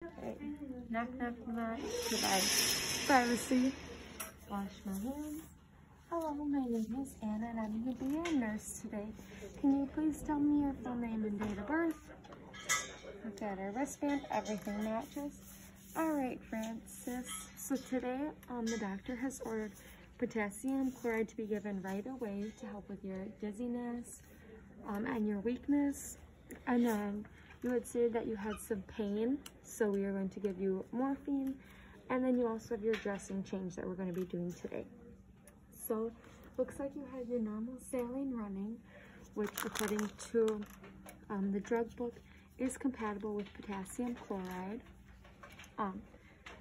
Okay, knock knock knock. Goodbye. Privacy. Wash my hands. Hello, my name is Anna and I'm going to be your nurse today. Can you please tell me your full name and date of birth? I've got a wristband, everything matches. Alright, Francis. So today, the doctor has ordered potassium chloride to be given right away to help with your dizziness and your weakness. And then you had said that you had some pain, so we are going to give you morphine. And then you also have your dressing change that we're going to be doing today. So, looks like you had your normal saline running, which according to the drug book is compatible with potassium chloride.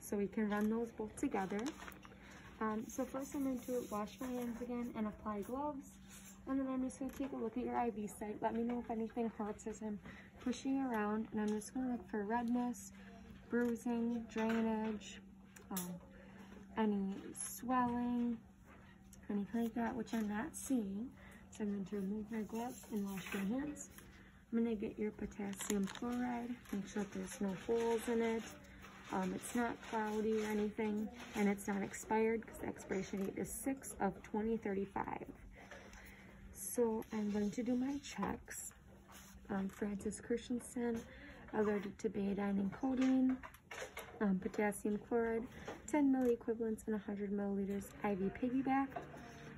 So we can run those both together. So first I'm going to wash my hands again and apply gloves. And then I'm just going to take a look at your IV site. Let me know if anything hurts as I'm pushing around. And I'm just going to look for redness, bruising, drainage, any swelling, anything like that, which I'm not seeing. So I'm going to remove my gloves and wash my hands. I'm going to get your potassium chloride, make sure that there's no holes in it. It's not cloudy or anything, and it's not expired because the expiration date is 6/2035. So I'm going to do my checks. Francis Christensen, allergic to betadine and codeine, potassium chloride, 10 milliequivalents and 100 milliliters IV piggyback.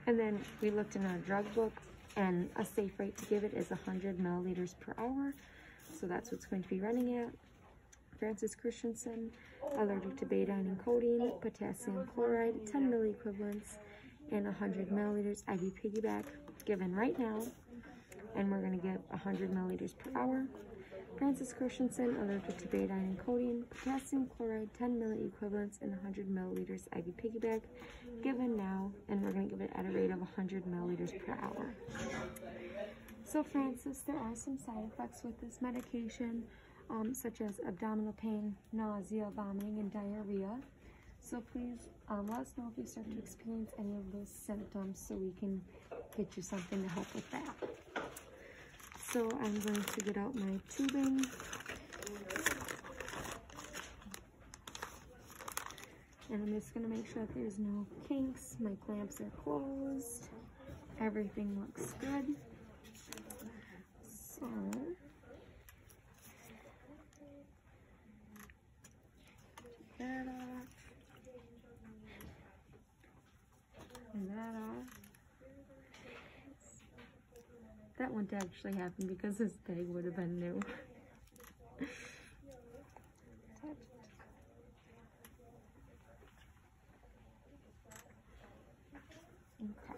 And then we looked in our drug book, and a safe rate to give it is 100 milliliters per hour. So that's what's going to be running at. Francis Christensen, allergic to betadine and codeine, potassium chloride, 10 milliequivalents and 100 milliliters IV piggyback, given right now. And we're going to give 100 milliliters per hour. Francis Christensen, allergic to betadine and codeine, potassium chloride, 10 milliequivalents and 100 milliliters IV piggyback, given now, and we're going to give it at a rate of 100 milliliters per hour. So Francis, there are some side effects with this medication, such as abdominal pain, nausea, vomiting, and diarrhea. So please let us know if you start to experience any of those symptoms so we can get you something to help with that. So I'm going to get out my tubing. And I'm just going to make sure that there's no kinks. My clamps are closed. Everything looks good. So that off. And that off. That wouldn't actually happen because this bag would have been new. Okay.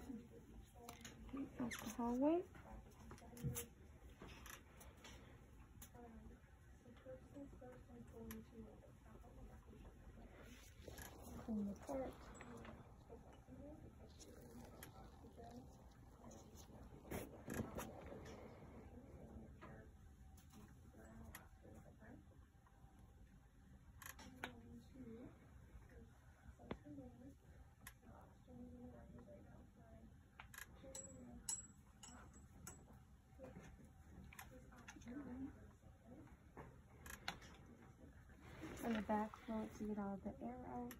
Alcohol wipe. Clean the part. And the back float to get all the air out.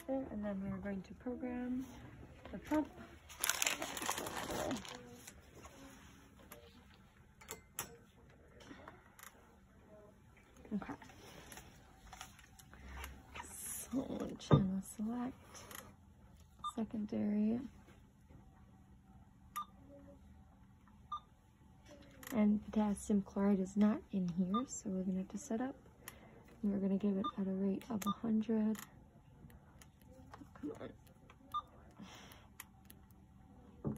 And then we're going to program the pump. Okay. So channel select, secondary, and potassium chloride is not in here, so we're gonna have to set up. And we're gonna give it at a rate of 100. Come on.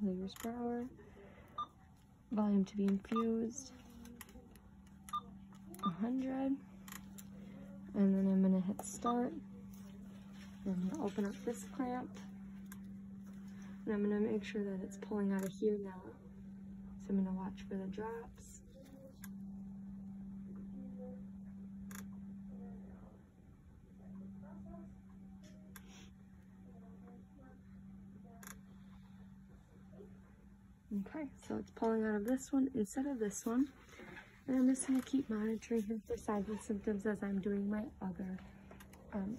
Liters per hour. Volume to be infused, 100. And then I'm gonna hit start. I'm gonna open up this clamp. And I'm gonna make sure that it's pulling out of here now. So I'm gonna watch for the drops. Okay, so it's pulling out of this one instead of this one. And I'm just going to keep monitoring him for signs and symptoms as I'm doing my other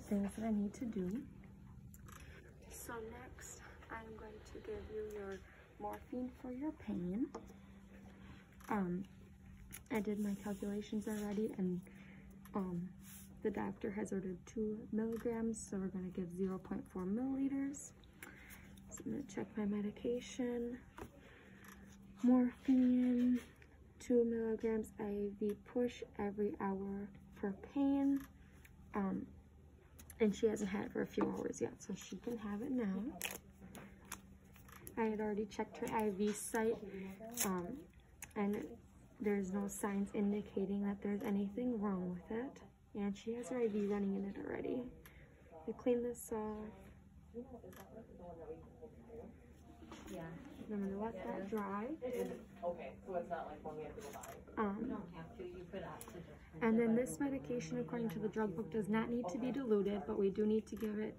things that I need to do. So next, I'm going to give you your morphine for your pain. I did my calculations already, and the doctor has ordered 2 milligrams, so we're going to give 0.4 milliliters. So I'm going to check my medication. Morphine, 2 milligrams IV push every hour for pain. And she hasn't had it for a few hours yet, so she can have it now. I had already checked her IV site, and there's no signs indicating that there's anything wrong with it. And she has her IV running in it already. I clean this off. Yeah. I'm gonna let that dry. Okay, so it's not like when we have to go buy. You don't have to. You could opt to just. And then this medication, according to the drug book, does not need to be diluted, but we do need to give it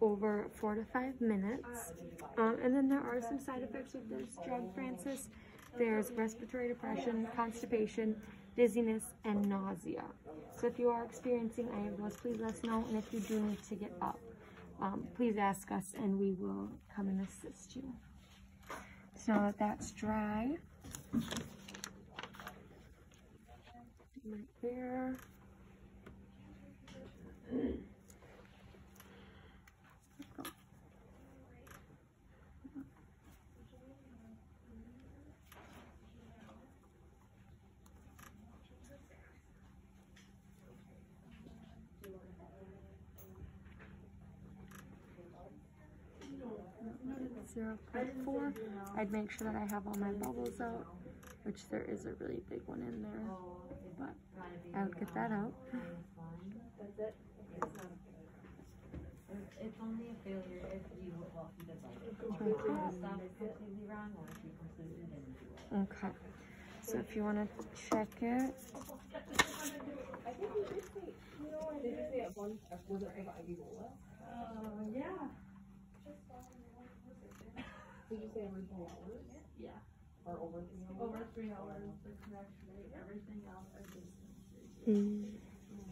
over 4 to 5 minutes. And then there are some side effects of this drug, Francis. There's respiratory depression, constipation, dizziness, and nausea. So if you are experiencing any of those, please let us know. And if you do need to get up, please ask us and we will come and assist you. So now that that's dry, right there. Zero 0.4. I'd make sure that I have all my bubbles out, which there is a really big one in there, but I'll get that out. That's it. It's only a failure if you stop completely wrong or if you completely didn't do it. Okay, so if you want to check it. I think you did say, did you say at one, was it for the IV bolus? Yeah. Did you say every 4 hours? Yeah. Or over 3 hours? Over 3 hours, the connection rate, everything else I just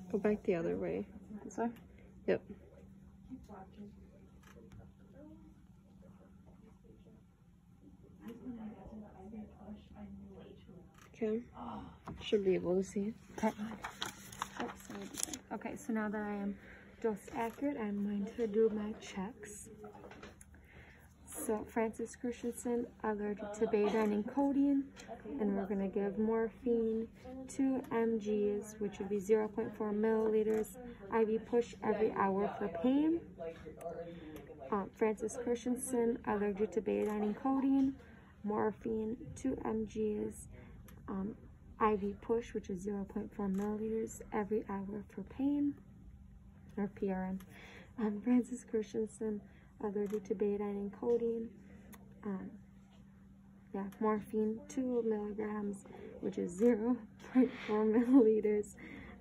Go back the other way. This way? Yep. keep watching. Okay. Should be able to see it. Okay. Okay, so now that I am dose accurate, I'm going to do my checks. So Francis Christensen, allergic to betadine and codeine, and we're going to give morphine 2 mgs, which would be 0.4 milliliters, IV push every hour for pain. Francis Christensen, allergic to betadine and codeine, morphine 2 mgs, IV push, which is 0.4 milliliters every hour for pain, or PRN. Francis Christensen, allergic to betadine and codeine, morphine 2 milligrams, which is 0.4 milliliters,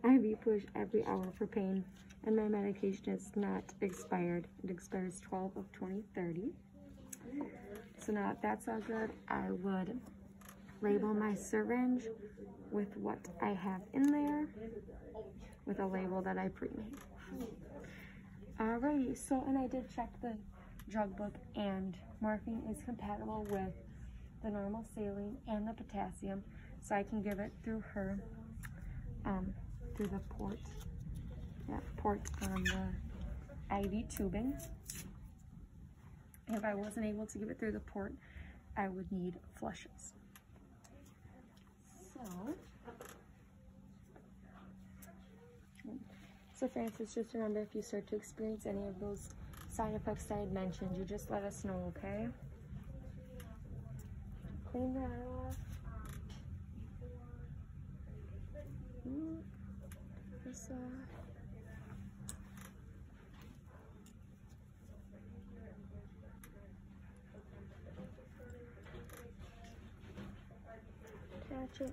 IV push every hour for pain, and my medication is not expired. It expires 12 of 2030. So now that that's all good, I would label my syringe with what I have in there, with a label that I pre-made. Alrighty, so, and I did check the drug book, and morphine is compatible with the normal saline and the potassium, so I can give it through her, through the port on the IV tubing. If I wasn't able to give it through the port, I would need flushes. So Francis, just remember, if you start to experience any of those side effects that I had mentioned, you just let us know, okay? Clean that off. This off. Attach it,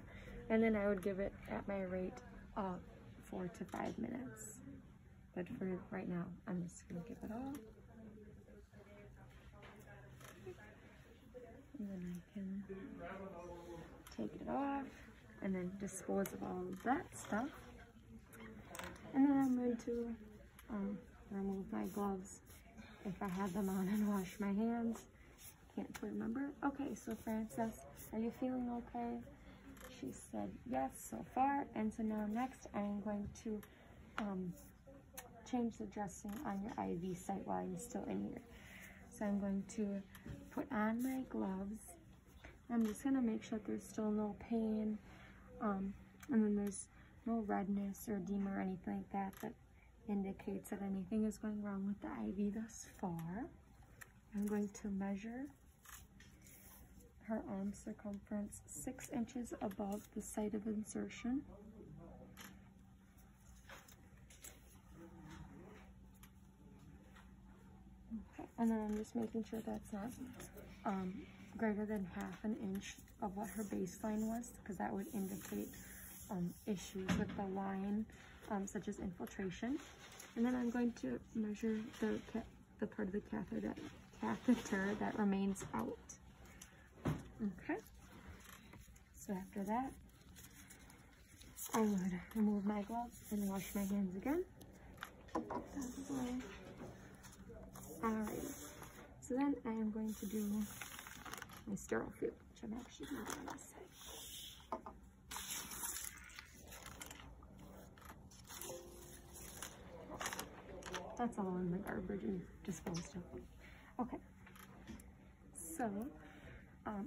and then I would give it at my rate of 4 to 5 minutes. But for right now, I'm just gonna give it all. And then I can take it off and then dispose of all of that stuff. And then I'm going to remove my gloves if I have them on and wash my hands. Can't remember. Okay, so Frances, are you feeling okay? She said yes so far. And so now next I'm going to change the dressing on your IV site while I'm still in here. So I'm going to put on my gloves. I'm just going to make sure that there's still no pain, and then there's no redness or edema or anything like that that indicates that anything is going wrong with the IV thus far. I'm going to measure her arm circumference 6 inches above the site of insertion. Okay, and then I'm just making sure that's not greater than ½ an inch of what her baseline was, because that would indicate issues with the line, such as infiltration. And then I'm going to measure the part of the catheter that remains out. Okay, so after that, I would remove my gloves and wash my hands again. Alright, so then I am going to do my sterile food, which I'm actually going to do on this side. That's all in the garbage and disposed of. Okay, so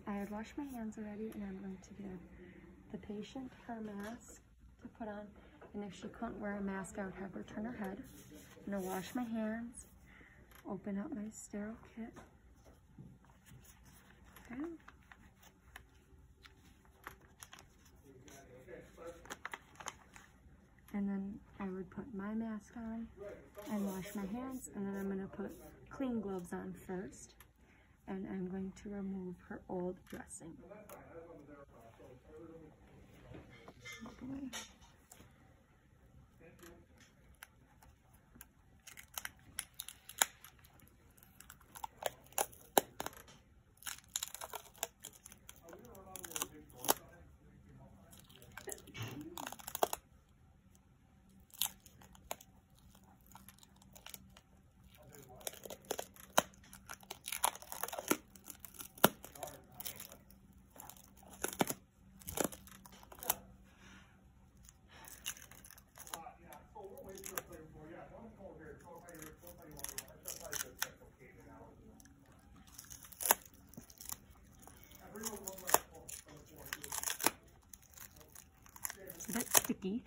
I had washed my hands already, and I'm going to give the patient her mask to put on, and if she couldn't wear a mask, I would have her turn her head. I'm going to wash my hands, open up my sterile kit. Okay. And then I would put my mask on and wash my hands, and then I'm going to put clean gloves on first, and I'm going to remove her old dressing. So that's sticky.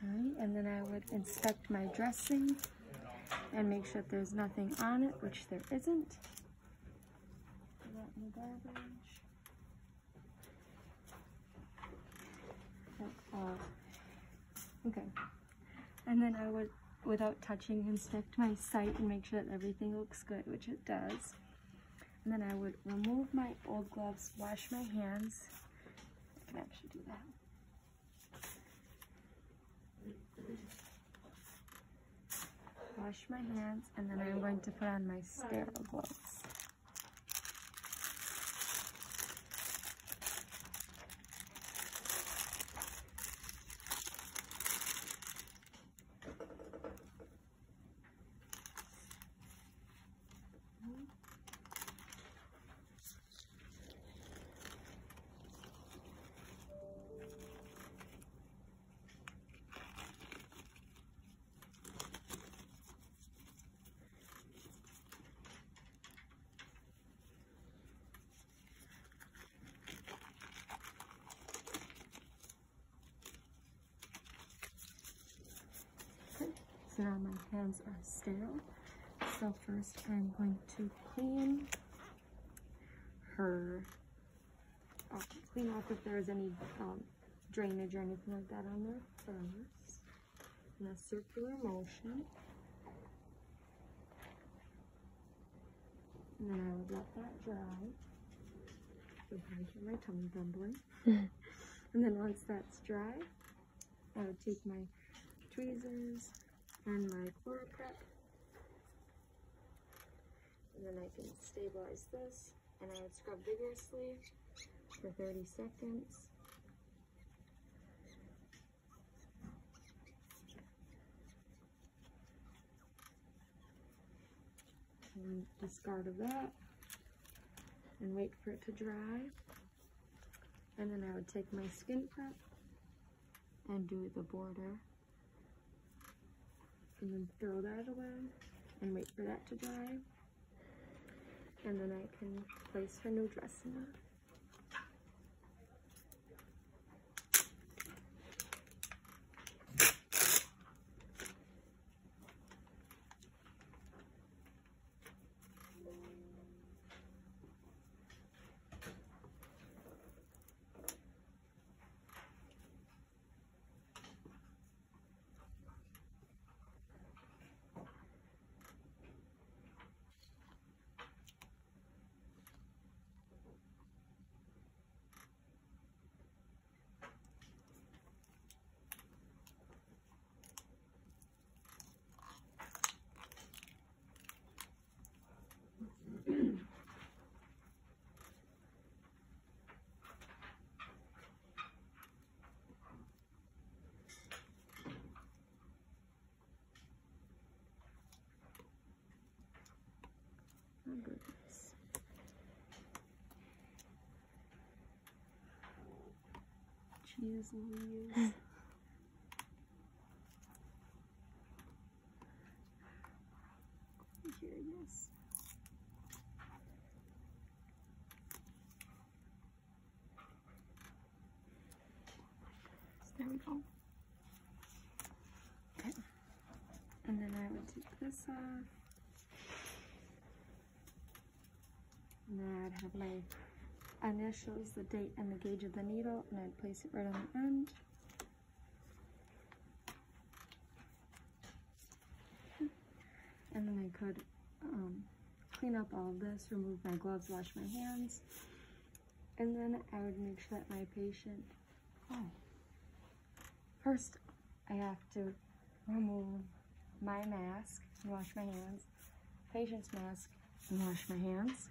Alright, and then I would inspect my dressing and make sure that there's nothing on it, which there isn't. Put that in the garbage. Okay, and then I would, without touching, inspect my site and make sure that everything looks good, which it does. And then I would remove my old gloves, wash my hands. I can actually do that. Wash my hands, and then I'm going to put on my sterile gloves. So now my hands are sterile. So first I'm going to clean her, clean off if there's any drainage or anything like that on there first, in a circular motion. And then I would let that dry. So I hear my tongue rumbling. And then once that's dry, I would take my tweezers and my ChloraPrep, and then I can stabilize this, and I would scrub vigorously for 30 seconds. And discard of that and wait for it to dry. And then I would take my skin prep and do the border, and then throw that away and wait for that to dry. And then I can place her new dressing on. Oh goodness. Jeez Louise. Here it is. So there we go. Okay. And then I would take this off. And then I'd have my initials, the date, and the gauge of the needle, and I'd place it right on the end. And then I could clean up all of this, remove my gloves, wash my hands, and then I would make sure that my patient, first I have to remove my mask and wash my hands, patient's mask and wash my hands.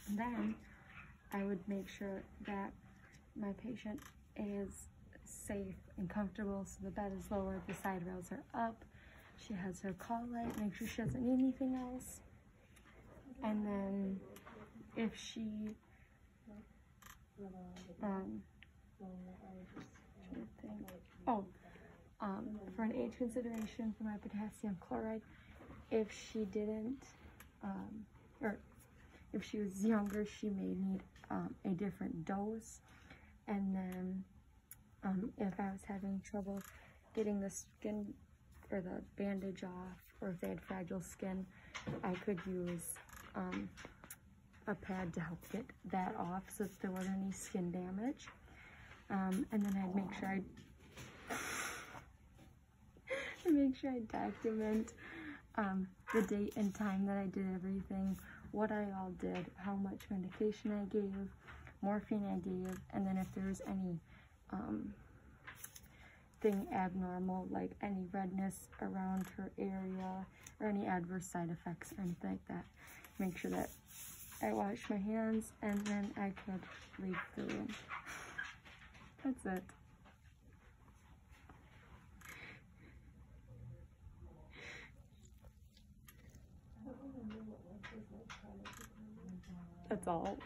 And then I would make sure that my patient is safe and comfortable, so the bed is lowered, the side rails are up, she has her call light, make sure she doesn't need anything else. And then if she, for an age consideration for my potassium chloride, if she didn't, or if she was younger, she may need a different dose. And then if I was having trouble getting the skin or the bandage off, or if they had fragile skin, I could use a pad to help get that off, so if there wasn't any skin damage. And then I'd make sure I document the date and time that I did everything, what I all did, how much medication I gave, morphine I gave, and then if there was any thing abnormal, like any redness around her area or any adverse side effects or anything like that, make sure that I wash my hands, and then I could leave the room. That's it. That's all.